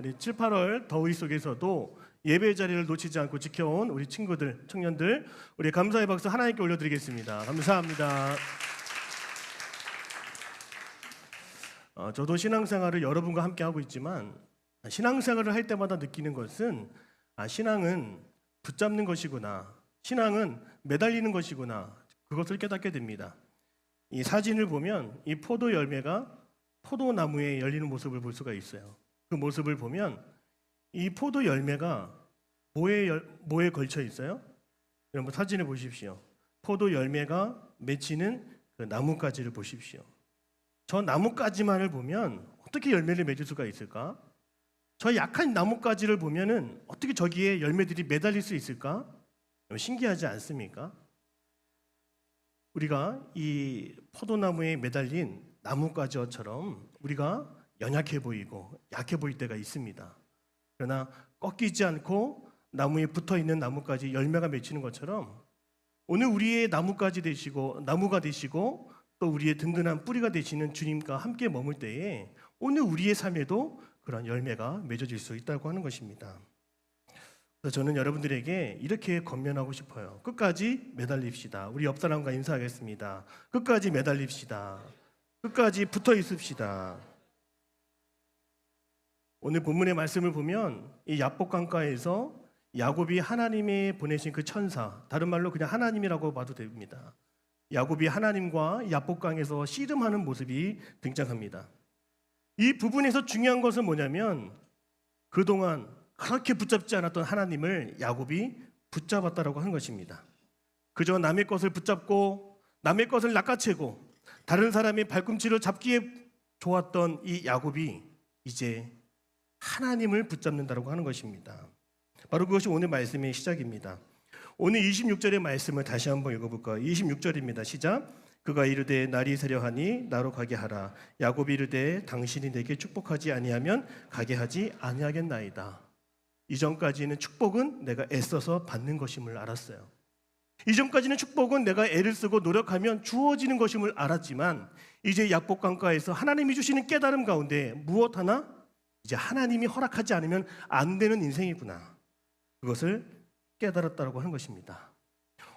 우리 7, 8월 더위 속에서도 예배 자리를 놓치지 않고 지켜온 우리 친구들, 청년들, 우리 감사의 박수 하나님께 올려드리겠습니다. 감사합니다. 저도 신앙생활을 여러분과 함께 하고 있지만 신앙생활을 할 때마다 느끼는 것은 신앙은 붙잡는 것이구나, 신앙은 매달리는 것이구나, 그것을 깨닫게 됩니다. 이 사진을 보면 이 포도 열매가 포도나무에 열리는 모습을 볼 수가 있어요. 그 모습을 보면 이 포도 열매가 뭐에 걸쳐 있어요? 여러분 사진을 보십시오. 포도 열매가 맺히는 그 나뭇가지를 보십시오. 저 나뭇가지만을 보면 어떻게 열매를 맺을 수가 있을까? 저 약한 나뭇가지를 보면은 어떻게 저기에 열매들이 매달릴 수 있을까? 신기하지 않습니까? 우리가 이 포도나무에 매달린 나뭇가지처럼 우리가 연약해 보이고 약해 보일 때가 있습니다. 그러나 꺾이지 않고 나무에 붙어 있는 나뭇가지 열매가 맺히는 것처럼 오늘 우리의 나무가 되시고 또 우리의 든든한 뿌리가 되시는 주님과 함께 머물 때에 오늘 우리의 삶에도 그런 열매가 맺어질 수 있다고 하는 것입니다. 그래서 저는 여러분들에게 이렇게 권면하고 싶어요. 끝까지 매달립시다. 우리 옆 사람과 인사하겠습니다. 끝까지 매달립시다. 끝까지 붙어 있읍시다. 오늘 본문의 말씀을 보면 이 야복강가에서 야곱이 하나님이 보내신 그 천사, 다른 말로 그냥 하나님이라고 봐도 됩니다. 야곱이 하나님과 야복강에서 씨름하는 모습이 등장합니다. 이 부분에서 중요한 것은 뭐냐면 그동안 그렇게 붙잡지 않았던 하나님을 야곱이 붙잡았다라고 하는 것입니다. 그저 남의 것을 붙잡고 남의 것을 낚아채고 다른 사람의 발꿈치를 잡기에 좋았던 이 야곱이 이제 하나님을 붙잡는다고 하는 것입니다. 바로 그것이 오늘 말씀의 시작입니다. 오늘 26절의 말씀을 다시 한번 읽어볼까요? 26절입니다. 시작. 그가 이르되 날이 새려하니 나로 가게 하라. 야곱이 이르되 당신이 내게 축복하지 아니하면 가게 하지 아니하겠나이다. 이전까지는 축복은 내가 애써서 받는 것임을 알았어요. 이전까지는 축복은 내가 애를 쓰고 노력하면 주어지는 것임을 알았지만 이제 야복강가에서 하나님이 주시는 깨달음 가운데 무엇 하나 이제 하나님이 허락하지 않으면 안 되는 인생이구나, 그것을 깨달았다고 하는 것입니다.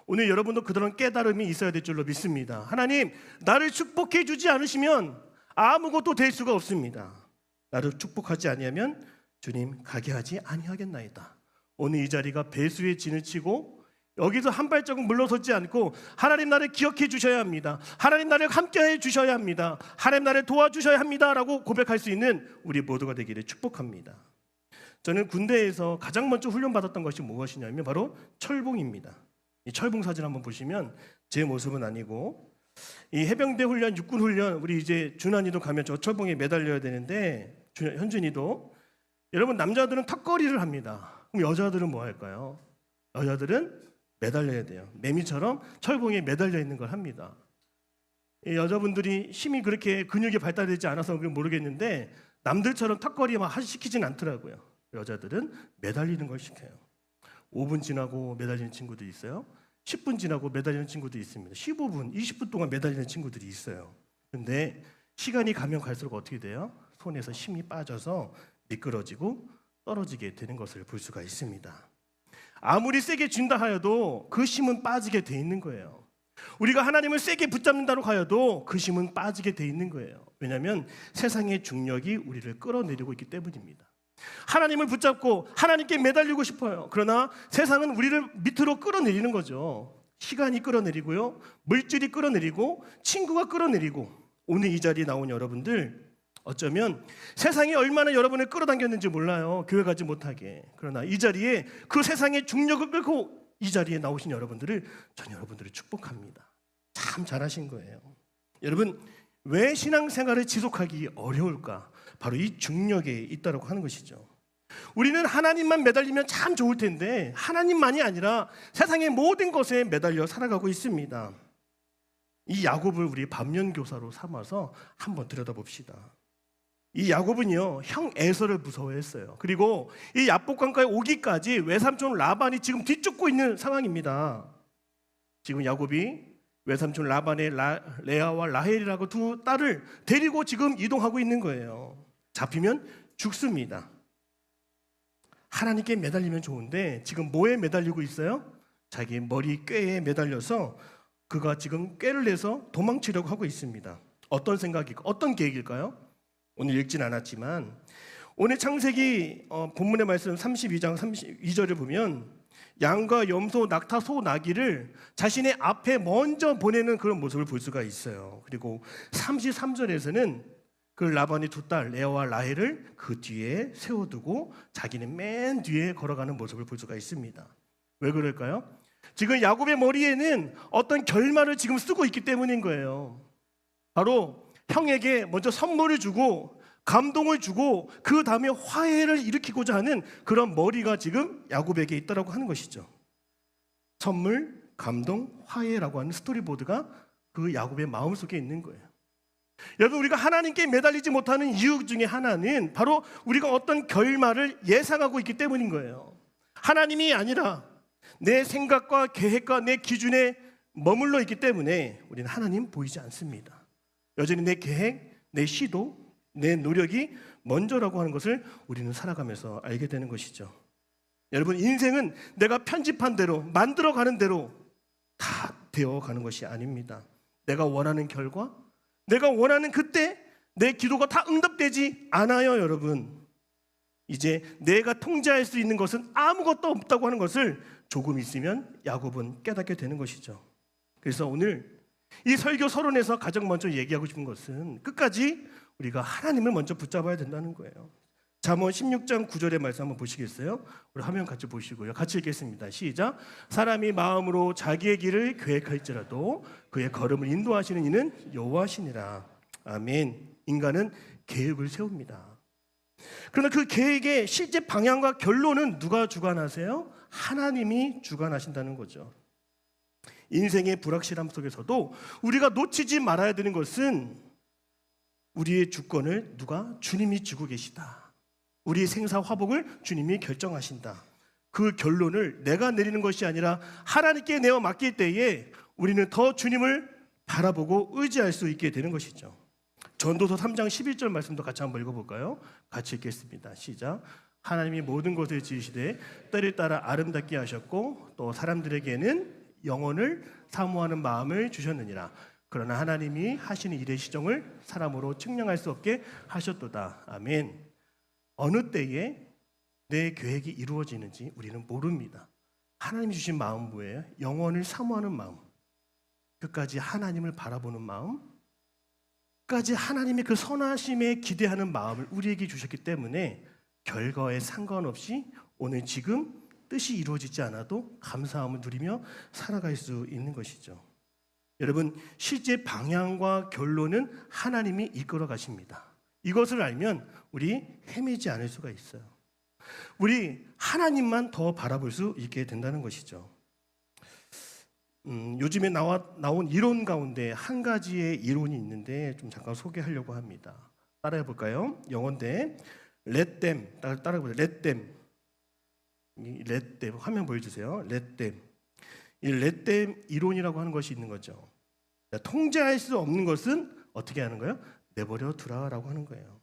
오늘 여러분도 그런 깨달음이 있어야 될 줄로 믿습니다. 하나님, 나를 축복해 주지 않으시면 아무것도 될 수가 없습니다. 나를 축복하지 아니하면 주님 가게 하지 아니하겠나이다. 오늘 이 자리가 배수의 진을 치고 여기서 한 발자국 물러서지 않고 하나님 나를 기억해 주셔야 합니다. 하나님 나를 함께해 주셔야 합니다. 하나님 나를 도와주셔야 합니다라고 고백할 수 있는 우리 모두가 되기를 축복합니다. 저는 군대에서 가장 먼저 훈련받았던 것이 무엇이냐면 바로 철봉입니다. 이 철봉 사진 한번 보시면 제 모습은 아니고 이 해병대 훈련, 육군 훈련, 우리 이제 준환이도 가면 저 철봉에 매달려야 되는데 현준이도, 여러분 남자들은 턱걸이를 합니다. 그럼 여자들은 뭐 할까요? 여자들은 매달려야 돼요. 매미처럼 철봉에 매달려 있는 걸 합니다. 여자분들이 힘이 그렇게 근육이 발달되지 않아서 모르겠는데 남들처럼 턱걸이 막 시키진 않더라고요. 여자들은 매달리는 걸 시켜요. 5분 지나고 매달리는 친구들이 있어요. 10분 지나고 매달리는 친구들이 있습니다. 15분, 20분 동안 매달리는 친구들이 있어요. 근데 시간이 가면 갈수록 어떻게 돼요? 손에서 힘이 빠져서 미끄러지고 떨어지게 되는 것을 볼 수가 있습니다. 아무리 세게 쥔다 하여도 그 힘은 빠지게 돼 있는 거예요. 우리가 하나님을 세게 붙잡는다고 하여도 그 힘은 빠지게 돼 있는 거예요. 왜냐하면 세상의 중력이 우리를 끌어내리고 있기 때문입니다. 하나님을 붙잡고 하나님께 매달리고 싶어요. 그러나 세상은 우리를 밑으로 끌어내리는 거죠. 시간이 끌어내리고요, 물질이 끌어내리고, 친구가 끌어내리고. 오늘 이 자리에 나온 여러분들 어쩌면 세상이 얼마나 여러분을 끌어당겼는지 몰라요. 교회 가지 못하게. 그러나 이 자리에 그 세상의 중력을 끌고 이 자리에 나오신 여러분들을, 전 여러분들을 축복합니다. 참 잘하신 거예요. 여러분, 왜 신앙생활을 지속하기 어려울까? 바로 이 중력에 있다고 하는 것이죠. 우리는 하나님만 매달리면 참 좋을 텐데 하나님만이 아니라 세상의 모든 것에 매달려 살아가고 있습니다. 이 야곱을 우리 반면교사로 삼아서 한번 들여다봅시다. 이 야곱은요, 형 에서를 무서워했어요. 그리고 이 야복강가에 오기까지 외삼촌 라반이 지금 뒤쫓고 있는 상황입니다. 지금 야곱이 외삼촌 라반의 레아와 라헬이라고 두 딸을 데리고 지금 이동하고 있는 거예요. 잡히면 죽습니다. 하나님께 매달리면 좋은데 지금 뭐에 매달리고 있어요? 자기 머리 꾀에 매달려서 그가 지금 꾀를 내서 도망치려고 하고 있습니다. 어떤 생각일까? 어떤 계획일까요? 오늘 읽진 않았지만 오늘 창세기 본문의 말씀 32장 32절을 보면 양과 염소, 낙타, 소, 나귀를 자신의 앞에 먼저 보내는 그런 모습을 볼 수가 있어요. 그리고 33절에서는 그 라반이 두 딸 레아와 라헬을 그 뒤에 세워두고 자기는 맨 뒤에 걸어가는 모습을 볼 수가 있습니다. 왜 그럴까요? 지금 야곱의 머리에는 어떤 결말을 지금 쓰고 있기 때문인 거예요. 바로 형에게 먼저 선물을 주고 감동을 주고 그 다음에 화해를 일으키고자 하는 그런 머리가 지금 야곱에게 있다라고 하는 것이죠. 선물, 감동, 화해라고 하는 스토리보드가 그 야곱의 마음속에 있는 거예요. 여러분, 우리가 하나님께 매달리지 못하는 이유 중에 하나는 바로 우리가 어떤 결말을 예상하고 있기 때문인 거예요. 하나님이 아니라 내 생각과 계획과 내 기준에 머물러 있기 때문에 우리는 하나님 보이지 않습니다. 여전히 내 계획, 내 시도, 내 노력이 먼저라고 하는 것을 우리는 살아가면서 알게 되는 것이죠. 여러분, 인생은 내가 편집한 대로 만들어가는 대로 다 되어가는 것이 아닙니다. 내가 원하는 결과, 내가 원하는 그때 내 기도가 다 응답되지 않아요. 여러분, 이제 내가 통제할 수 있는 것은 아무것도 없다고 하는 것을 조금 있으면 야곱은 깨닫게 되는 것이죠. 그래서 오늘 이 설교 서론에서 가장 먼저 얘기하고 싶은 것은 끝까지 우리가 하나님을 먼저 붙잡아야 된다는 거예요. 잠언 16장 9절의 말씀 한번 보시겠어요? 우리 화면 같이 보시고요. 같이 읽겠습니다. 시작. 사람이 마음으로 자기의 길을 계획할지라도 그의 걸음을 인도하시는 이는 여호와시니라. 아멘. 인간은 계획을 세웁니다. 그러나 그 계획의 실제 방향과 결론은 누가 주관하세요? 하나님이 주관하신다는 거죠. 인생의 불확실함 속에서도 우리가 놓치지 말아야 되는 것은 우리의 주권을 누가? 주님이 쥐고 계시다. 우리의 생사 화복을 주님이 결정하신다. 그 결론을 내가 내리는 것이 아니라 하나님께 내어 맡길 때에 우리는 더 주님을 바라보고 의지할 수 있게 되는 것이죠. 전도서 3장 11절 말씀도 같이 한번 읽어볼까요? 같이 읽겠습니다. 시작. 하나님이 모든 것을 지으시되 때를 따라 아름답게 하셨고 또 사람들에게는 영혼을 사모하는 마음을 주셨느니라. 그러나 하나님이 하시는 일의 시정을 사람으로 측량할 수 없게 하셨도다. 아멘. 어느 때에 내 계획이 이루어지는지 우리는 모릅니다. 하나님이 주신 마음 뭐예요? 영혼을 사모하는 마음, 끝까지 하나님을 바라보는 마음, 끝까지 하나님의 그 선하심에 기대하는 마음을 우리에게 주셨기 때문에 결과에 상관없이 오늘 지금 뜻이 이루어지지 않아도 감사함을 누리며 살아갈 수 있는 것이죠. 여러분, 실제 방향과 결론은 하나님이 이끌어 가십니다. 이것을 알면 우리 헤매지 않을 수가 있어요. 우리 하나님만 더 바라볼 수 있게 된다는 것이죠. 요즘에 나온 이론 가운데 한 가지의 이론이 있는데 좀 잠깐 소개하려고 합니다. 따라해 볼까요? 영어인데 let them, 따라해 보세요. let them, 화면 보여주세요. let them. 이 let them 이론이라고 하는 것이 있는 거죠. 통제할 수 없는 것은 어떻게 하는 거예요? 내버려 두라라고 하는 거예요.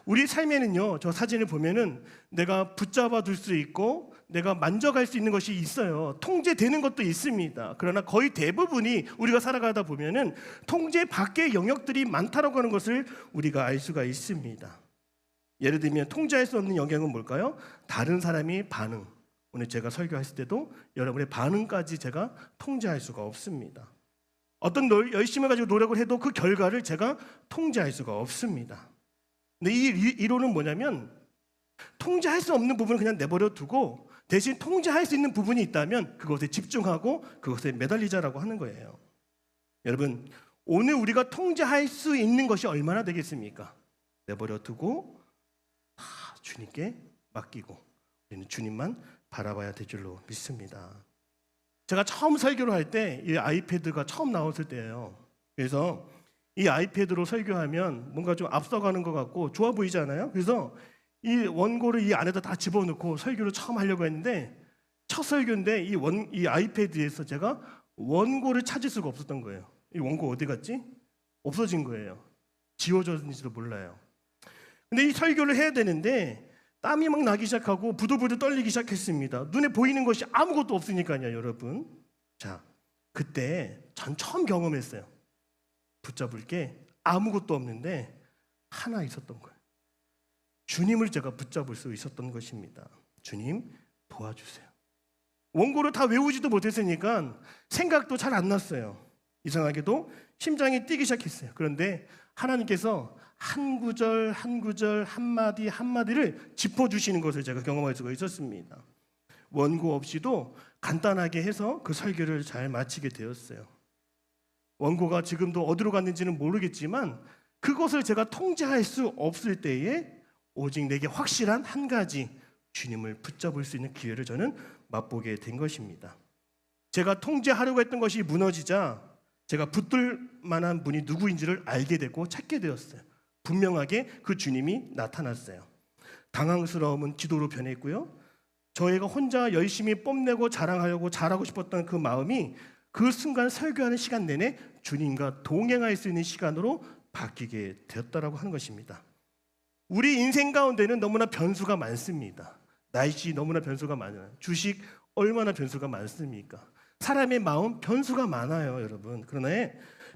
우리 삶에는요, 저 사진을 보면은 내가 붙잡아 둘 수 있고 내가 만져갈 수 있는 것이 있어요. 통제되는 것도 있습니다. 그러나 거의 대부분이 우리가 살아가다 보면은 통제 밖의 영역들이 많다라고 하는 것을 우리가 알 수가 있습니다. 예를 들면 통제할 수 없는 영역은 뭘까요? 다른 사람이 반응. 오늘 제가 설교했을 때도 여러분의 반응까지 제가 통제할 수가 없습니다. 어떤 열심을 가지고 노력을 해도 그 결과를 제가 통제할 수가 없습니다. 근데 이 이론은 뭐냐면 통제할 수 없는 부분을 그냥 내버려 두고 대신 통제할 수 있는 부분이 있다면 그것에 집중하고 그것에 매달리자라고 하는 거예요. 여러분, 오늘 우리가 통제할 수 있는 것이 얼마나 되겠습니까? 내버려 두고 주님께 맡기고 우리는 주님만 바라봐야 될 줄로 믿습니다. 제가 처음 설교를 할 때 이 아이패드가 처음 나왔을 때예요. 그래서 이 아이패드로 설교하면 뭔가 좀 앞서가는 것 같고 좋아 보이잖아요. 그래서 이 원고를 이 안에다 다 집어넣고 설교를 처음 하려고 했는데 첫 설교인데 이 아이패드에서 제가 원고를 찾을 수가 없었던 거예요. 이 원고 어디 갔지? 없어진 거예요. 지워졌는지도 몰라요. 근데 이 설교를 해야 되는데 땀이 막 나기 시작하고 부들부들 떨리기 시작했습니다. 눈에 보이는 것이 아무것도 없으니까요, 여러분. 자, 그때 전 처음 경험했어요. 붙잡을 게 아무것도 없는데 하나 있었던 거예요. 주님을 제가 붙잡을 수 있었던 것입니다. 주님 도와주세요. 원고를 다 외우지도 못했으니까 생각도 잘 안 났어요. 이상하게도 심장이 뛰기 시작했어요. 그런데 하나님께서 한 구절 한 구절 한마디 한마디를 짚어주시는 것을 제가 경험할 수가 있었습니다. 원고 없이도 간단하게 해서 그 설교를 잘 마치게 되었어요. 원고가 지금도 어디로 갔는지는 모르겠지만 그것을 제가 통제할 수 없을 때에 오직 내게 확실한 한 가지 주님을 붙잡을 수 있는 기회를 저는 맛보게 된 것입니다. 제가 통제하려고 했던 것이 무너지자 제가 붙들 만한 분이 누구인지를 알게 되고 찾게 되었어요. 분명하게 그 주님이 나타났어요. 당황스러움은 기도로 변했고요. 저희가 혼자 열심히 뽐내고 자랑하려고 잘하고 싶었던 그 마음이 그 순간 설교하는 시간 내내 주님과 동행할 수 있는 시간으로 바뀌게 되었다라고 하는 것입니다. 우리 인생 가운데는 너무나 변수가 많습니다. 날씨 너무나 변수가 많아요. 주식 얼마나 변수가 많습니까? 사람의 마음 변수가 많아요, 여러분. 그러나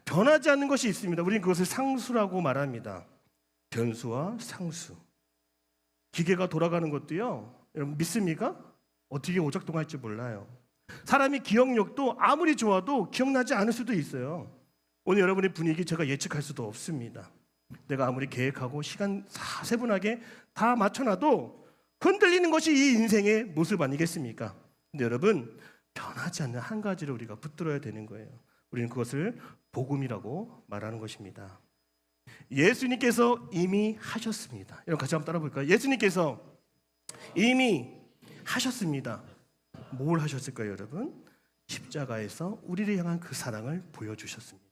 변하지 않는 것이 있습니다. 우리는 그것을 상수라고 말합니다. 변수와 상수. 기계가 돌아가는 것도요, 여러분 믿습니까? 어떻게 오작동할지 몰라요. 사람의 기억력도 아무리 좋아도 기억나지 않을 수도 있어요. 오늘 여러분의 분위기 제가 예측할 수도 없습니다. 내가 아무리 계획하고 시간 세분하게 다 맞춰놔도 흔들리는 것이 이 인생의 모습 아니겠습니까? 근데 여러분, 변하지 않는 한 가지를 우리가 붙들어야 되는 거예요. 우리는 그것을 복음이라고 말하는 것입니다. 예수님께서 이미 하셨습니다. 여러분 같이 한번 따라 볼까요? 예수님께서 이미 하셨습니다. 뭘 하셨을까요, 여러분? 십자가에서 우리를 향한 그 사랑을 보여주셨습니다.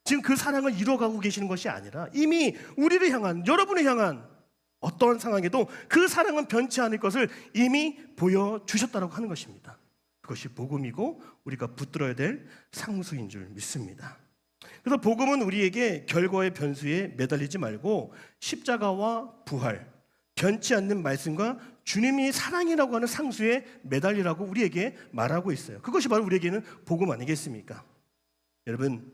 지금 그 사랑을 이뤄가고 계시는 것이 아니라 이미 우리를 향한, 여러분을 향한 어떠한 상황에도 그 사랑은 변치 않을 것을 이미 보여주셨다고 하는 것입니다. 그것이 복음이고 우리가 붙들어야 될 상수인 줄 믿습니다. 그래서 복음은 우리에게 결과의 변수에 매달리지 말고 십자가와 부활, 변치 않는 말씀과 주님이 사랑이라고 하는 상수에 매달리라고 우리에게 말하고 있어요. 그것이 바로 우리에게는 복음 아니겠습니까? 여러분,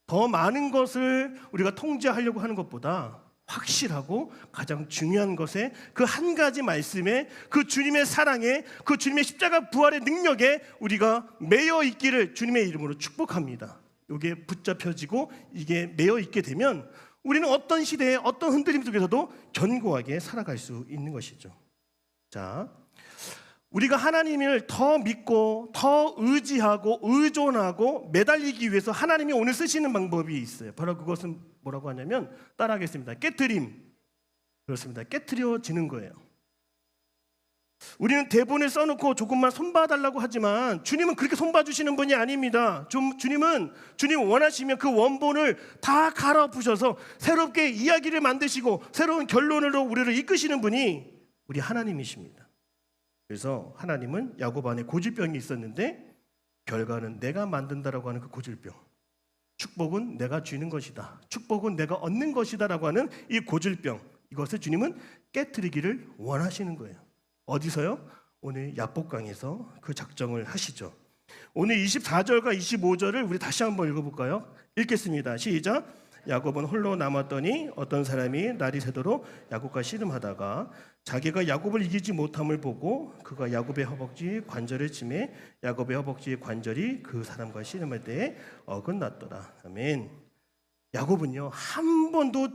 더 많은 것을 우리가 통제하려고 하는 것보다 확실하고 가장 중요한 것에 그 한 가지 말씀에 그 주님의 사랑에 그 주님의 십자가 부활의 능력에 우리가 매여 있기를 주님의 이름으로 축복합니다. 이게 붙잡혀지고 이게 매여 있게 되면 우리는 어떤 시대에 어떤 흔들림 속에서도 견고하게 살아갈 수 있는 것이죠. 자, 우리가 하나님을 더 믿고 더 의지하고 의존하고 매달리기 위해서 하나님이 오늘 쓰시는 방법이 있어요. 바로 그것은 뭐라고 하냐면 따라하겠습니다. 깨트림. 그렇습니다. 깨트려지는 거예요. 우리는 대본을 써놓고 조금만 손봐달라고 하지만 주님은 그렇게 손봐주시는 분이 아닙니다. 주님 원하시면 그 원본을 다 갈아부셔서 새롭게 이야기를 만드시고 새로운 결론으로 우리를 이끄시는 분이 우리 하나님이십니다. 그래서 하나님은 야곱 안에 고질병이 있었는데 결과는 내가 만든다라고 하는 그 고질병, 축복은 내가 주는 것이다, 축복은 내가 얻는 것이다 라고 하는 이 고질병, 이것을 주님은 깨트리기를 원하시는 거예요. 어디서요? 오늘 야복강에서 그 작정을 하시죠. 오늘 24절과 25절을 우리 다시 한번 읽어볼까요? 읽겠습니다. 시작. 야곱은 홀로 남았더니 어떤 사람이 날이 새도록 야곱과 씨름하다가 자기가 야곱을 이기지 못함을 보고 그가 야곱의 허벅지 관절을 치매 야곱의 허벅지 관절이 그 사람과 씨름할 때에 어긋났더라. 아멘. 야곱은요 한 번도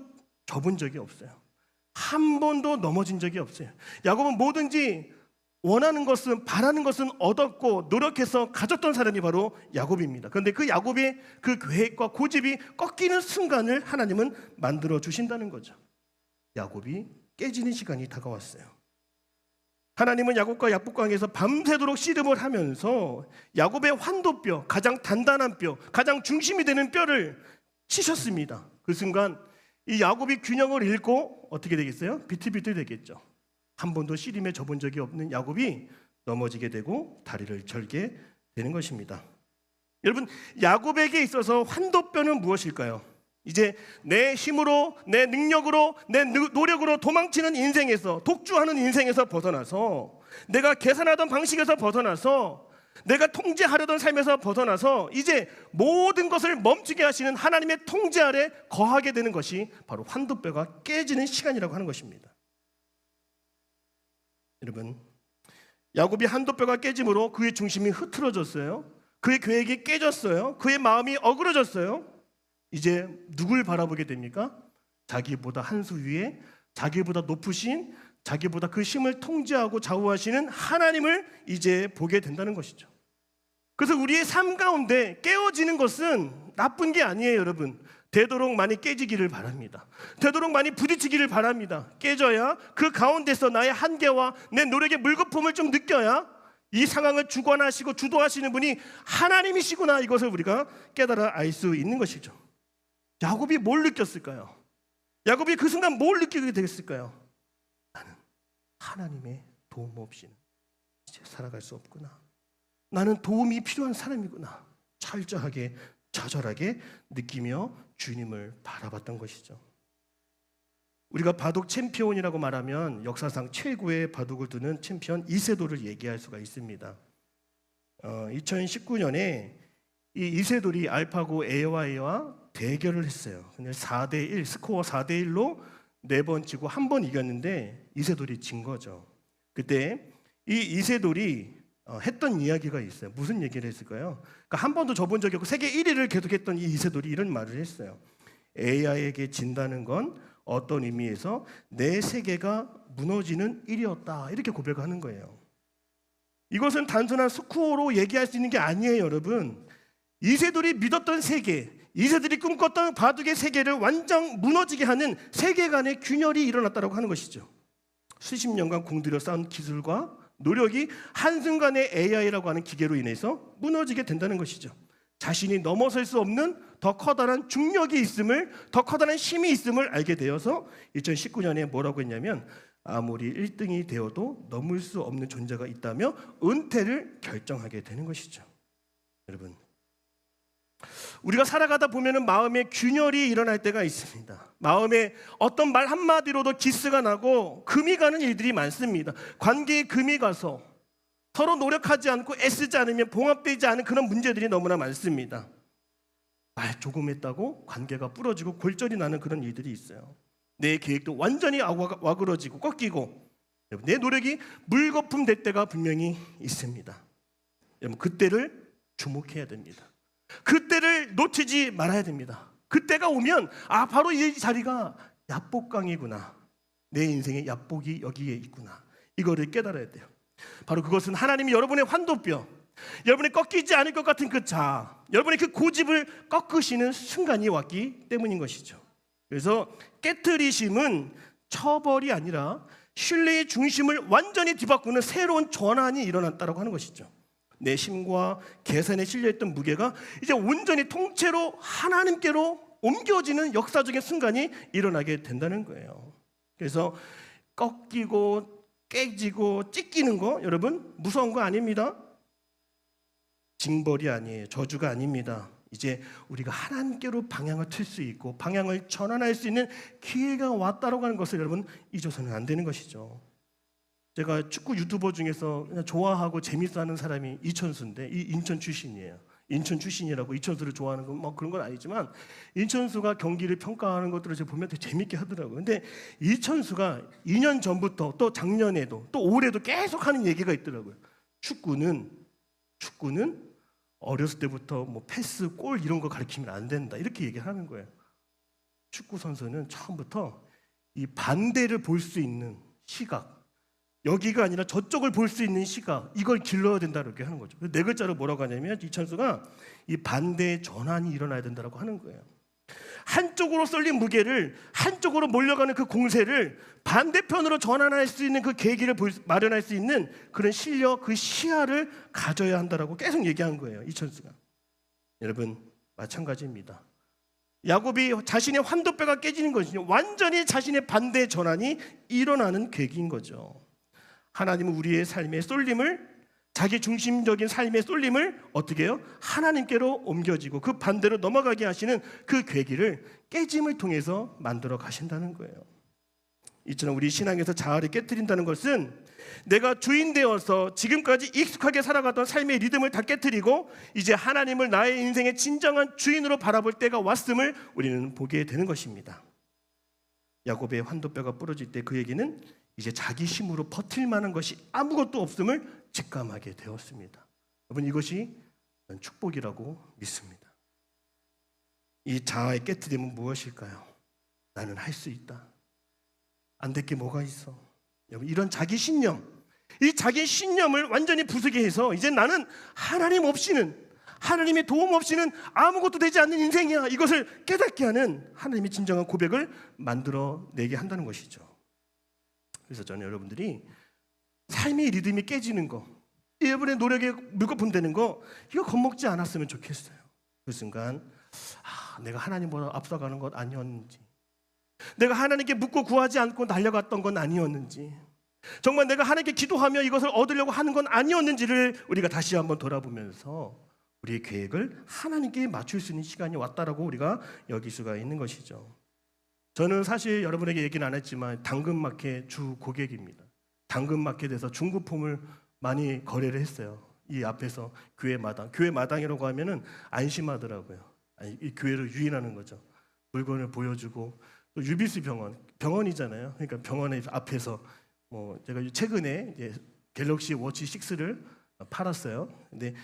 접은 적이 없어요. 한 번도 넘어진 적이 없어요. 야곱은 뭐든지 원하는 것은, 바라는 것은 얻었고 노력해서 가졌던 사람이 바로 야곱입니다. 그런데 그 야곱의 그 계획과 고집이 꺾이는 순간을 하나님은 만들어 주신다는 거죠. 야곱이 깨지는 시간이 다가왔어요. 하나님은 야곱과 야복강에서 밤새도록 씨름을 하면서 야곱의 환도뼈, 가장 단단한 뼈, 가장 중심이 되는 뼈를 치셨습니다. 그 순간 이 야곱이 균형을 잃고 어떻게 되겠어요? 비틀비틀 되겠죠. 한 번도 씨름에 접은 적이 없는 야곱이 넘어지게 되고 다리를 절게 되는 것입니다. 여러분, 야곱에게 있어서 환도뼈는 무엇일까요? 이제 내 힘으로, 내 능력으로, 내 노력으로 도망치는 인생에서, 독주하는 인생에서 벗어나서, 내가 계산하던 방식에서 벗어나서, 내가 통제하려던 삶에서 벗어나서 이제 모든 것을 멈추게 하시는 하나님의 통제 아래 거하게 되는 것이 바로 환도뼈가 깨지는 시간이라고 하는 것입니다. 여러분, 야곱이 환도뼈가 깨짐으로 그의 중심이 흐트러졌어요. 그의 계획이 깨졌어요. 그의 마음이 어그러졌어요. 이제 누굴 바라보게 됩니까? 자기보다 한 수 위에, 자기보다 높으신, 자기보다 그 힘을 통제하고 좌우하시는 하나님을 이제 보게 된다는 것이죠. 그래서 우리의 삶 가운데 깨어지는 것은 나쁜 게 아니에요, 여러분. 되도록 많이 깨지기를 바랍니다. 되도록 많이 부딪히기를 바랍니다. 깨져야 그 가운데서 나의 한계와 내 노력의 물거품을 좀 느껴야 이 상황을 주관하시고 주도하시는 분이 하나님이시구나, 이것을 우리가 깨달아 알 수 있는 것이죠. 야곱이 뭘 느꼈을까요? 야곱이 그 순간 뭘 느끼게 되겠을까요? 나는 하나님의 도움 없이는 이제 살아갈 수 없구나. 나는 도움이 필요한 사람이구나. 철저하게, 처절하게 느끼며 주님을 바라봤던 것이죠. 우리가 바둑 챔피언이라고 말하면 역사상 최고의 바둑을 두는 챔피언 이세돌을 얘기할 수가 있습니다. 2019년에 이 이세돌이 알파고 에어와이와 대결을 했어요. 근데 4대1, 스코어 4대1로 4번 지고 1번 이겼는데 이세돌이 진 거죠. 그때 이 이세돌이 했던 이야기가 있어요. 무슨 얘기를 했을까요? 그러니까 한 번도 져본 적이 없고 세계 1위를 계속했던 이 이세돌이 이런 말을 했어요. AI에게 진다는 건 어떤 의미에서 내 세계가 무너지는 일이었다, 이렇게 고백하는 거예요. 이것은 단순한 스코어로 얘기할 수 있는 게 아니에요, 여러분. 이세돌이 믿었던 세계, 이세돌이 꿈꿨던 바둑의 세계를 완전 무너지게 하는 세계관의 균열이 일어났다고 하는 것이죠. 수십 년간 공들여 쌓은 기술과 노력이 한순간에 AI라고 하는 기계로 인해서 무너지게 된다는 것이죠. 자신이 넘어설 수 없는 더 커다란 중력이 있음을, 더 커다란 힘이 있음을 알게 되어서 2019년에 뭐라고 했냐면 아무리 1등이 되어도 넘을 수 없는 존재가 있다며 은퇴를 결정하게 되는 것이죠. 여러분, 우리가 살아가다 보면은 마음에 균열이 일어날 때가 있습니다. 마음에 어떤 말 한마디로도 기스가 나고 금이 가는 일들이 많습니다. 관계에 금이 가서 서로 노력하지 않고 애쓰지 않으면 봉합되지 않은 그런 문제들이 너무나 많습니다. 말 조금 했다고 관계가 부러지고 골절이 나는 그런 일들이 있어요. 내 계획도 완전히 와그러지고 꺾이고, 내 노력이 물거품 될 때가 분명히 있습니다. 여러분, 그때를 주목해야 됩니다. 그때를 놓치지 말아야 됩니다. 그때가 오면 바로 이 자리가 야복강이구나, 내 인생의 야복이 여기에 있구나, 이거를 깨달아야 돼요. 바로 그것은 하나님이 여러분의 환도뼈, 여러분의 꺾이지 않을 것 같은 그 자아, 여러분의 그 고집을 꺾으시는 순간이 왔기 때문인 것이죠. 그래서 깨트리심은 처벌이 아니라 신뢰의 중심을 완전히 뒤바꾸는 새로운 전환이 일어났다고 하는 것이죠. 내 힘과 계산에 실려있던 무게가 이제 온전히 통째로 하나님께로 옮겨지는 역사적인 순간이 일어나게 된다는 거예요. 그래서 꺾이고 깨지고 찢기는 거, 여러분, 무서운 거 아닙니다. 징벌이 아니에요. 저주가 아닙니다. 이제 우리가 하나님께로 방향을 틀 수 있고 방향을 전환할 수 있는 기회가 왔다라고 하는 것을 여러분 잊어서는 안 되는 것이죠. 제가 축구 유튜버 중에서 그냥 좋아하고 재밌어하는 사람이 이천수인데, 이 인천 출신이에요. 인천 출신이라고 이천수를 좋아하는 건 뭐 그런 건 아니지만 이천수가 경기를 평가하는 것들을 제가 보면 되게 재밌게 하더라고요. 근데 이천수가 2년 전부터 또 작년에도 또 올해도 계속 하는 얘기가 있더라고요. 축구는 어렸을 때부터 뭐 패스, 골 이런 거 가르치면 안 된다, 이렇게 얘기하는 거예요. 축구 선수는 처음부터 이 반대를 볼 수 있는 시각, 여기가 아니라 저쪽을 볼 수 있는 시각, 이걸 길러야 된다고 하는 거죠. 네 글자로 뭐라고 하냐면 이천수가 이 반대의 전환이 일어나야 된다고 하는 거예요. 한쪽으로 쏠린 무게를, 한쪽으로 몰려가는 그 공세를 반대편으로 전환할 수 있는 그 계기를 마련할 수 있는 그런 실력, 그 시야를 가져야 한다라고 계속 얘기한 거예요, 이천수가. 여러분, 마찬가지입니다. 야곱이 자신의 환도뼈가 깨지는 것이요, 완전히 자신의 반대 전환이 일어나는 계기인 거죠. 하나님은 우리의 삶의 쏠림을 자기 중심적인 삶의 쏠림을 어떻게 해요? 하나님께로 옮겨지고 그 반대로 넘어가게 하시는 그 계기를 깨짐을 통해서 만들어 가신다는 거예요. 이처럼 우리 신앙에서 자아를 깨트린다는 것은 내가 주인 되어서 지금까지 익숙하게 살아가던 삶의 리듬을 다 깨트리고 이제 하나님을 나의 인생의 진정한 주인으로 바라볼 때가 왔음을 우리는 보게 되는 것입니다. 야곱의 환도뼈가 부러질 때 그에게는 이제 자기 힘으로 버틸 만한 것이 아무것도 없음을 직감하게 되었습니다. 여러분, 이것이 축복이라고 믿습니다. 이 자아의 깨트림은 무엇일까요? 나는 할 수 있다. 안 될 게 뭐가 있어? 여러분, 이런 자기 신념, 이 자기 신념을 완전히 부수게 해서 이제 나는 하나님 없이는, 하나님의 도움 없이는 아무것도 되지 않는 인생이야, 이것을 깨닫게 하는 하나님의 진정한 고백을 만들어내게 한다는 것이죠. 그래서 저는 여러분들이 삶의 리듬이 깨지는 거, 여러분의 노력에 물거품 되는 거, 이거 겁먹지 않았으면 좋겠어요. 그 순간 내가 하나님보다 앞서가는 것 아니었는지, 내가 하나님께 묻고 구하지 않고 달려갔던 건 아니었는지, 정말 내가 하나님께 기도하며 이것을 얻으려고 하는 건 아니었는지를 우리가 다시 한번 돌아보면서 우리의 계획을 하나님께 맞출 수 있는 시간이 왔다라고 우리가 여길 수가 있는 것이죠. 저는 사실 여러분에게 얘기는 안 했지만 당근마켓 주 고객입니다. 당근마켓에서 중고품을 많이 거래를 했어요. 이 앞에서 교회 마당이라고 하면은 안심하더라고요. 이 교회를 유인하는 거죠. 물건을 보여주고, 또 유비스 병원이잖아요. 그러니까 병원의 앞에서 제가 최근에 이제 갤럭시 워치 6를 팔았어요. 근데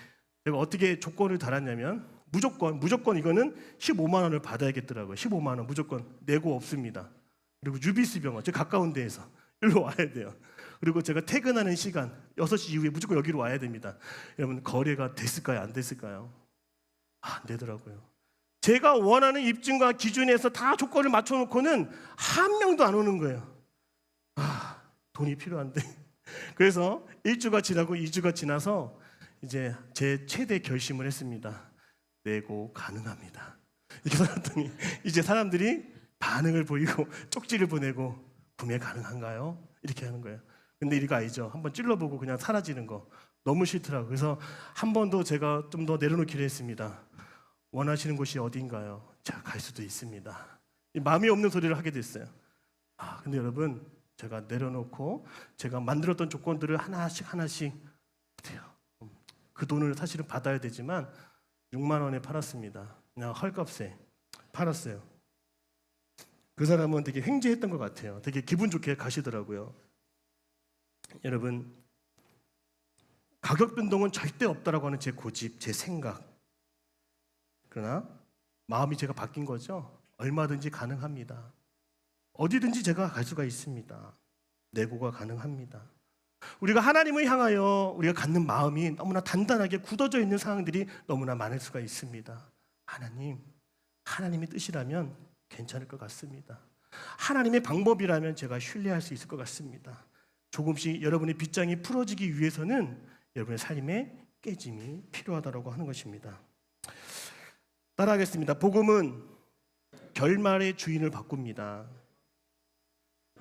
제가 어떻게 조건을 달았냐면 무조건 이거는 15만 원을 받아야겠더라고요. 15만 원 무조건 내고 없습니다. 그리고 유비스 병원, 저 가까운 데에서 일로 와야 돼요. 그리고 제가 퇴근하는 시간 6시 이후에 무조건 여기로 와야 됩니다. 여러분, 거래가 됐을까요? 안 됐을까요? 안 되더라고요. 제가 원하는 입증과 기준에서 다 조건을 맞춰놓고는 한 명도 안 오는 거예요. 돈이 필요한데. 그래서 1주가 지나고 2주가 지나서 이제 제 최대 결심을 했습니다. 내고 가능합니다. 이렇게 살았더니 이제 사람들이 반응을 보이고 쪽지를 보내고 구매 가능한가요? 이렇게 하는 거예요. 근데 이거 알죠? 한번 찔러보고 그냥 사라지는 거 너무 싫더라고요. 그래서 한 번 더 제가 좀 더 내려놓기로 했습니다. 원하시는 곳이 어딘가요? 제가 갈 수도 있습니다. 마음이 없는 소리를 하게 됐어요. 근데 여러분, 제가 내려놓고 제가 만들었던 조건들을 하나씩 돼요. 그 돈을 사실은 받아야 되지만 6만 원에 팔았습니다. 그냥 헐값에 팔았어요. 그 사람은 되게 횡재했던 것 같아요. 되게 기분 좋게 가시더라고요. 여러분, 가격 변동은 절대 없다라고 하는 제 고집, 제 생각. 그러나 마음이 제가 바뀐 거죠. 얼마든지 가능합니다. 어디든지 제가 갈 수가 있습니다. 내고가 가능합니다. 우리가 하나님을 향하여 우리가 갖는 마음이 너무나 단단하게 굳어져 있는 상황들이 너무나 많을 수가 있습니다. 하나님의 뜻이라면 괜찮을 것 같습니다. 하나님의 방법이라면 제가 신뢰할 수 있을 것 같습니다. 조금씩 여러분의 빗장이 풀어지기 위해서는 여러분의 삶에 깨짐이 필요하다고 하는 것입니다. 따라하겠습니다. 복음은 결말의 주인을 바꿉니다.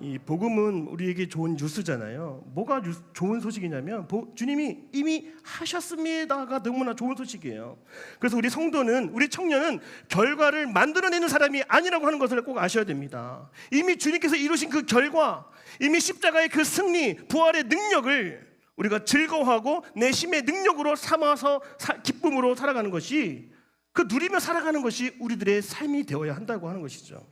이 복음은 우리에게 좋은 뉴스잖아요. 뭐가 좋은 소식이냐면 주님이 이미 하셨습니다가 너무나 좋은 소식이에요. 그래서 우리 성도는, 우리 청년은 결과를 만들어내는 사람이 아니라고 하는 것을 꼭 아셔야 됩니다. 이미 주님께서 이루신 그 결과, 이미 십자가의 그 승리, 부활의 능력을 우리가 즐거워하고 내 힘의 능력으로 삼아서 기쁨으로 살아가는 것이, 그 누리며 살아가는 것이 우리들의 삶이 되어야 한다고 하는 것이죠.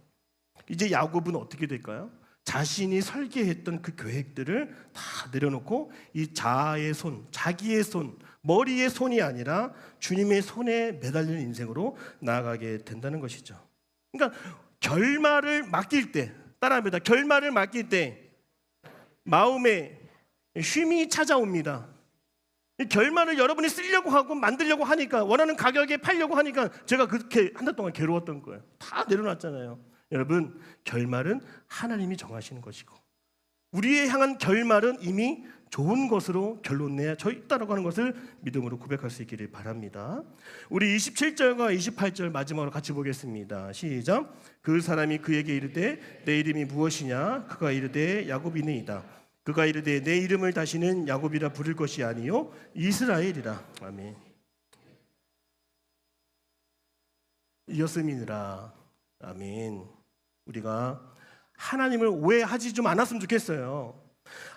이제 야곱은 어떻게 될까요? 자신이 설계했던 그 계획들을 다 내려놓고 이 자아의 손, 자기의 손, 머리의 손이 아니라 주님의 손에 매달리는 인생으로 나아가게 된다는 것이죠. 그러니까 결말을 맡길 때, 따라합니다. 결말을 맡길 때 마음에 쉼이 찾아옵니다. 이 결말을 여러분이 쓰려고 하고 만들려고 하니까, 원하는 가격에 팔려고 하니까 제가 그렇게 한 달 동안 괴로웠던 거예요. 다 내려놨잖아요. 여러분, 결말은 하나님이 정하시는 것이고 우리의 향한 결말은 이미 좋은 것으로 결론내야 저 있다라고 하는 것을 믿음으로 고백할 수 있기를 바랍니다. 우리 27절과 28절 마지막으로 같이 보겠습니다. 시작. 그 사람이 그에게 이르되 내 이름이 무엇이냐? 그가 이르되 야곱이니이다. 그가 이르되 내 이름을 다시는 야곱이라 부를 것이 아니요 이스라엘이라. 아멘. 이었음이니라. 아멘. 우리가 하나님을 오해하지 좀 않았으면 좋겠어요.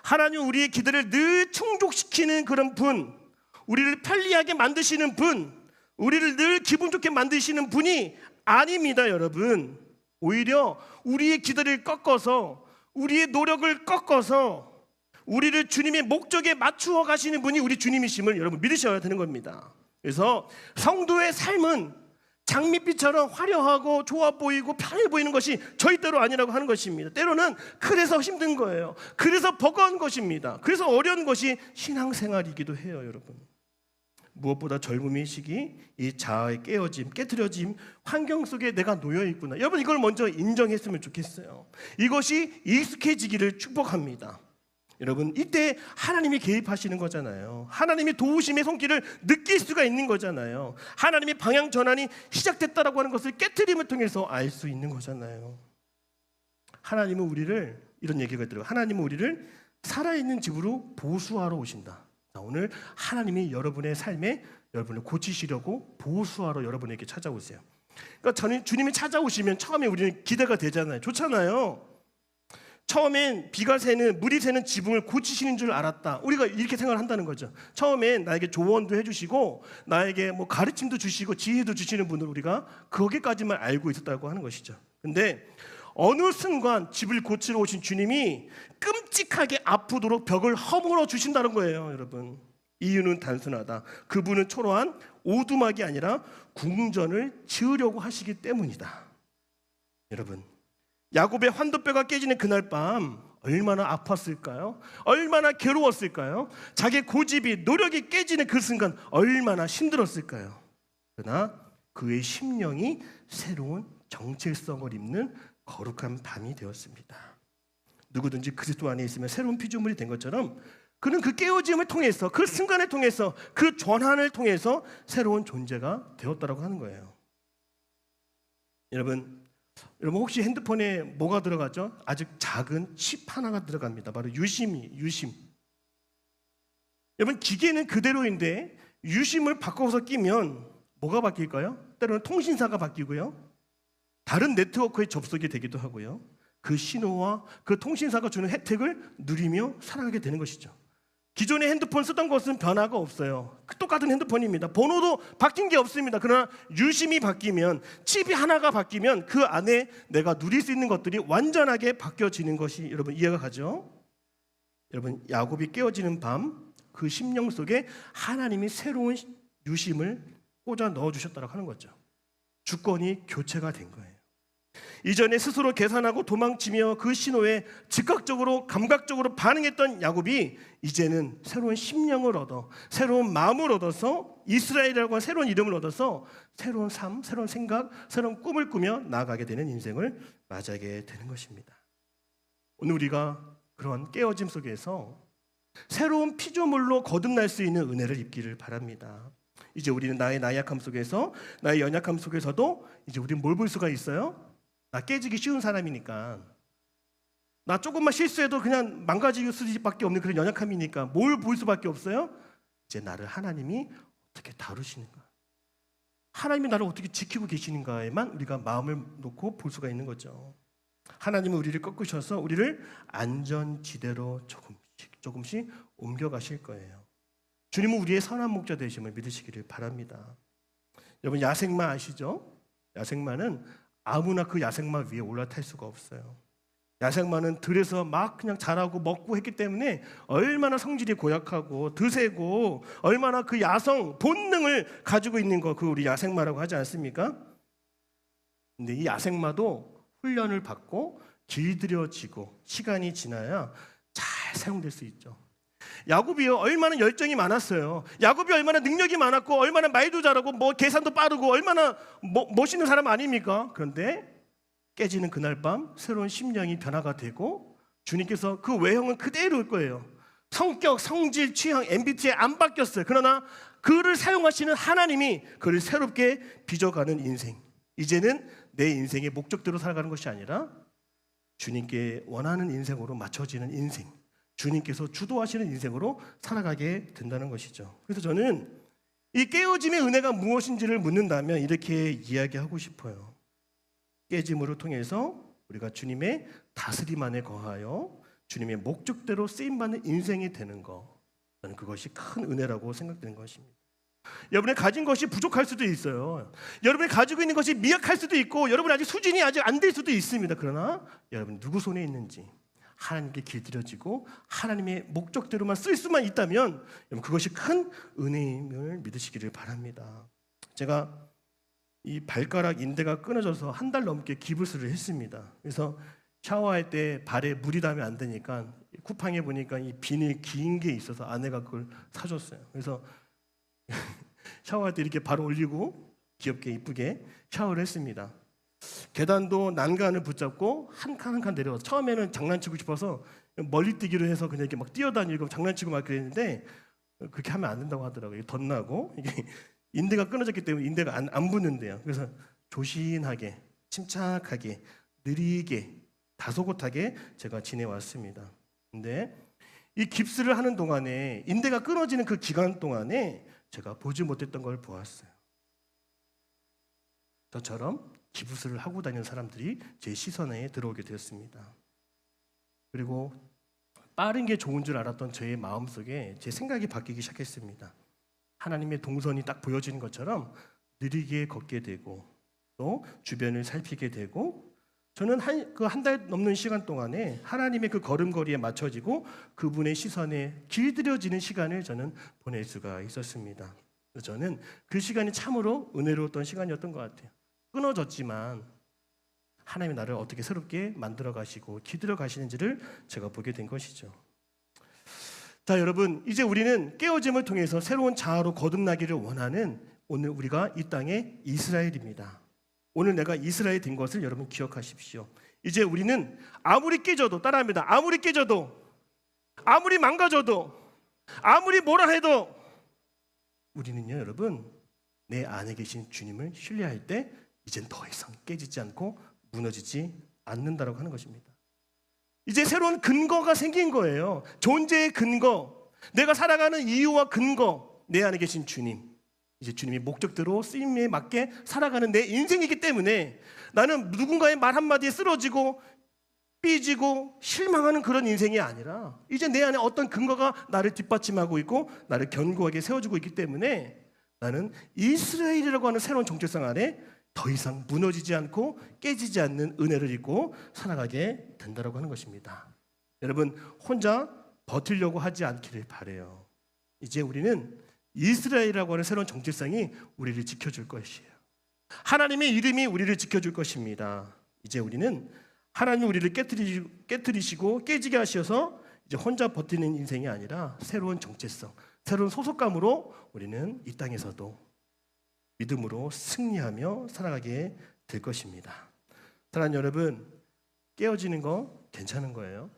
하나님 우리의 기도를 늘 충족시키는 그런 분, 우리를 편리하게 만드시는 분, 우리를 늘 기분 좋게 만드시는 분이 아닙니다, 여러분. 오히려 우리의 기도를 꺾어서, 우리의 노력을 꺾어서 우리를 주님의 목적에 맞추어 가시는 분이 우리 주님이심을 여러분 믿으셔야 되는 겁니다. 그래서 성도의 삶은 장밋빛처럼 화려하고 좋아 보이고 편해 보이는 것이 절대로 아니라고 하는 것입니다. 때로는 그래서 힘든 거예요. 그래서 버거운 것입니다. 그래서 어려운 것이 신앙생활이기도 해요, 여러분. 무엇보다 젊음의 시기, 이 자아의 깨어짐, 깨트려짐, 환경 속에 내가 놓여 있구나. 여러분 이걸 먼저 인정했으면 좋겠어요. 이것이 익숙해지기를 축복합니다. 여러분 이때 하나님이 개입하시는 거잖아요. 하나님이 도우심의 손길을 느낄 수가 있는 거잖아요. 하나님의 방향 전환이 시작됐다라고 하는 것을 깨트림을 통해서 알 수 있는 거잖아요. 하나님은 우리를, 이런 얘기가 들어요. 하나님은 우리를 살아있는 집으로 보수하러 오신다. 자, 오늘 하나님이 여러분의 삶에 여러분을 고치시려고 보수하러 여러분에게 찾아오세요. 그러니까 저는 주님이 찾아오시면 처음에 우리는 기대가 되잖아요. 좋잖아요. 처음엔 비가 새는, 물이 새는 지붕을 고치시는 줄 알았다. 우리가 이렇게 생각을 한다는 거죠. 처음엔 나에게 조언도 해주시고 나에게 뭐 가르침도 주시고 지혜도 주시는 분을 우리가 거기까지만 알고 있었다고 하는 것이죠. 근데 어느 순간 집을 고치러 오신 주님이 끔찍하게 아프도록 벽을 허물어 주신다는 거예요, 여러분. 이유는 단순하다. 그분은 초라한 오두막이 아니라 궁전을 지으려고 하시기 때문이다. 여러분, 야곱의 환도뼈가 깨지는 그날 밤 얼마나 아팠을까요? 얼마나 괴로웠을까요? 자기의 고집이, 노력이 깨지는 그 순간 얼마나 힘들었을까요? 그러나 그의 심령이 새로운 정체성을 입는 거룩한 밤이 되었습니다. 누구든지 그리스도 안에 있으면 새로운 피조물이 된 것처럼 그는 그 깨어짐을 통해서, 그 순간을 통해서, 그 전환을 통해서 새로운 존재가 되었다라고 하는 거예요. 여러분 혹시 핸드폰에 뭐가 들어가죠? 아주 작은 칩 하나가 들어갑니다. 바로 유심. 여러분 기계는 그대로인데 유심을 바꿔서 끼면 뭐가 바뀔까요? 때로는 통신사가 바뀌고요, 다른 네트워크에 접속이 되기도 하고요, 그 신호와 그 통신사가 주는 혜택을 누리며 살아가게 되는 것이죠. 기존의 핸드폰 쓰던 것은 변화가 없어요. 똑같은 핸드폰입니다. 번호도 바뀐 게 없습니다. 그러나 유심이 바뀌면, 칩이 하나가 바뀌면 그 안에 내가 누릴 수 있는 것들이 완전하게 바뀌어지는 것이 여러분 이해가 가죠? 여러분 야곱이 깨어지는 밤, 그 심령 속에 하나님이 새로운 유심을 꽂아 넣어주셨다고 하는 거죠. 주권이 교체가 된 거예요. 이전에 스스로 계산하고 도망치며 그 신호에 즉각적으로 감각적으로 반응했던 야곱이 이제는 새로운 심령을 얻어, 새로운 마음을 얻어서, 이스라엘이라고 하는 새로운 이름을 얻어서 새로운 삶, 새로운 생각, 새로운 꿈을 꾸며 나아가게 되는 인생을 맞이하게 되는 것입니다. 오늘 우리가 그런 깨어짐 속에서 새로운 피조물로 거듭날 수 있는 은혜를 입기를 바랍니다. 이제 우리는 나의 나약함 속에서, 나의 연약함 속에서도 이제 우리는 뭘 볼 수가 있어요? 나 깨지기 쉬운 사람이니까, 나 조금만 실수해도 그냥 망가질 수밖에 없는 그런 연약함이니까 뭘 볼 수밖에 없어요? 이제 나를 하나님이 어떻게 다루시는가, 하나님이 나를 어떻게 지키고 계시는가에만 우리가 마음을 놓고 볼 수가 있는 거죠. 하나님은 우리를 꺾으셔서 우리를 안전지대로 조금씩 옮겨가실 거예요. 주님은 우리의 선한 목자 되심을 믿으시기를 바랍니다. 여러분 야생마 아시죠? 야생마는 아무나 그 야생마 위에 올라탈 수가 없어요. 야생마는 들에서 막 그냥 자라고 먹고 했기 때문에 얼마나 성질이 고약하고 드세고 얼마나 그 야성, 본능을 가지고 있는 거, 그 우리 야생마라고 하지 않습니까? 근데 이 야생마도 훈련을 받고 길들여지고 시간이 지나야 잘 사용될 수 있죠. 야곱이요 얼마나 열정이 많았어요. 야곱이 얼마나 능력이 많았고 얼마나 말도 잘하고 뭐 계산도 빠르고 얼마나 멋있는 사람 아닙니까? 그런데 깨지는 그날 밤 새로운 심령이 변화가 되고 주님께서 그 외형은 그대로일 거예요. 성격, 성질, 취향, MBTI 안 바뀌었어요. 그러나 그를 사용하시는 하나님이 그를 새롭게 빚어가는 인생, 이제는 내 인생의 목적대로 살아가는 것이 아니라 주님께 원하는 인생으로 맞춰지는 인생, 주님께서 주도하시는 인생으로 살아가게 된다는 것이죠. 그래서 저는 이 깨어짐의 은혜가 무엇인지를 묻는다면 이렇게 이야기하고 싶어요. 깨짐으로 통해서 우리가 주님의 다스림 안에 거하여 주님의 목적대로 쓰임받는 인생이 되는 것, 저는 그것이 큰 은혜라고 생각되는 것입니다. 여러분이 가진 것이 부족할 수도 있어요. 여러분이 가지고 있는 것이 미약할 수도 있고 여러분이 아직 수준이 아직 안 될 수도 있습니다. 그러나 여러분 누구 손에 있는지 하나님께 길들여지고 하나님의 목적대로만 쓸 수만 있다면 여러분 그것이 큰 은혜임을 믿으시기를 바랍니다. 제가 이 발가락 인대가 끊어져서 한 달 넘게 기부스를 했습니다. 그래서 샤워할 때 발에 물이 닿으면 안 되니까 쿠팡에 보니까 이 비닐 긴 게 있어서 아내가 그걸 사줬어요. 그래서 샤워할 때 이렇게 발 올리고 귀엽게 이쁘게 샤워를 했습니다. 계단도 난간을 붙잡고 한 칸 한 칸 내려와서 처음에는 장난치고 싶어서 멀리 뛰기로 해서 그냥 이렇게 막 뛰어다니고 장난치고 막 그랬는데 그렇게 하면 안 된다고 하더라고요. 덧나고 이게 인대가 끊어졌기 때문에 인대가 안 붙는데요. 그래서 조신하게 침착하게 느리게 다소곳하게 제가 지내왔습니다. 근데 이 깁스를 하는 동안에 인대가 끊어지는 그 기간 동안에 제가 보지 못했던 걸 보았어요. 저처럼 기부스를 하고 다니는 사람들이 제 시선에 들어오게 되었습니다. 그리고 빠른 게 좋은 줄 알았던 저의 마음속에 제 생각이 바뀌기 시작했습니다. 하나님의 동선이 딱 보여지는 것처럼 느리게 걷게 되고 또 주변을 살피게 되고 저는 한 달 넘는 시간 동안에 하나님의 그 걸음걸이에 맞춰지고 그분의 시선에 길들여지는 시간을 저는 보낼 수가 있었습니다. 저는 그 시간이 참으로 은혜로웠던 시간이었던 것 같아요. 끊어졌지만 하나님이 나를 어떻게 새롭게 만들어 가시고 기들여 가시는지를 제가 보게 된 것이죠. 자, 여러분, 이제 우리는 깨어짐을 통해서 새로운 자아로 거듭나기를 원하는 오늘 우리가 이 땅의 이스라엘입니다. 오늘 내가 이스라엘이 된 것을 여러분 기억하십시오. 이제 우리는 아무리 깨져도, 따라합니다. 아무리 깨져도, 아무리 망가져도, 아무리 뭐라 해도 우리는요, 여러분, 내 안에 계신 주님을 신뢰할 때 이젠 더 이상 깨지지 않고 무너지지 않는다라고 하는 것입니다. 이제 새로운 근거가 생긴 거예요. 존재의 근거, 내가 살아가는 이유와 근거, 내 안에 계신 주님. 이제 주님의 목적대로 쓰임에 맞게 살아가는 내 인생이기 때문에 나는 누군가의 말 한마디에 쓰러지고 삐지고 실망하는 그런 인생이 아니라 이제 내 안에 어떤 근거가 나를 뒷받침하고 있고 나를 견고하게 세워주고 있기 때문에 나는 이스라엘이라고 하는 새로운 정체성 안에 더 이상 무너지지 않고 깨지지 않는 은혜를 입고 살아가게 된다고 하는 것입니다. 여러분 혼자 버티려고 하지 않기를 바라요. 이제 우리는 이스라엘이라고 하는 새로운 정체성이 우리를 지켜줄 것이에요. 하나님의 이름이 우리를 지켜줄 것입니다. 이제 우리는 하나님이 우리를 깨뜨리시고 깨지게 하셔서 이제 혼자 버티는 인생이 아니라 새로운 정체성, 새로운 소속감으로 우리는 이 땅에서도 믿음으로 승리하며 살아가게 될 것입니다. 사랑하는 여러분, 깨어지는 거 괜찮은 거예요.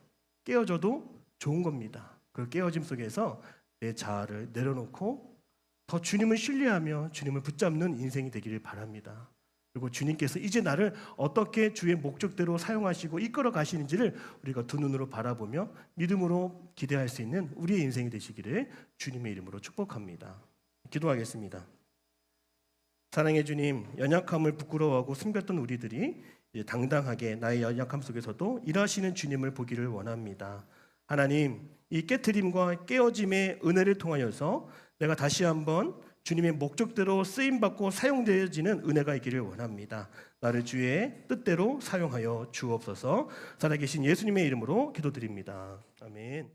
깨어져도 좋은 겁니다. 그 깨어짐 속에서 내 자아를 내려놓고 더 주님을 신뢰하며 주님을 붙잡는 인생이 되기를 바랍니다. 그리고 주님께서 이제 나를 어떻게 주의 목적대로 사용하시고 이끌어 가시는지를 우리가 두 눈으로 바라보며 믿음으로 기대할 수 있는 우리의 인생이 되시기를 주님의 이름으로 축복합니다. 기도하겠습니다. 사랑의 주님, 연약함을 부끄러워하고 숨겼던 우리들이 이제 당당하게 나의 연약함 속에서도 일하시는 주님을 보기를 원합니다. 하나님, 이 깨트림과 깨어짐의 은혜를 통하여서 내가 다시 한번 주님의 목적대로 쓰임받고 사용되어지는 은혜가 있기를 원합니다. 나를 주의 뜻대로 사용하여 주옵소서. 살아계신 예수님의 이름으로 기도드립니다. 아멘.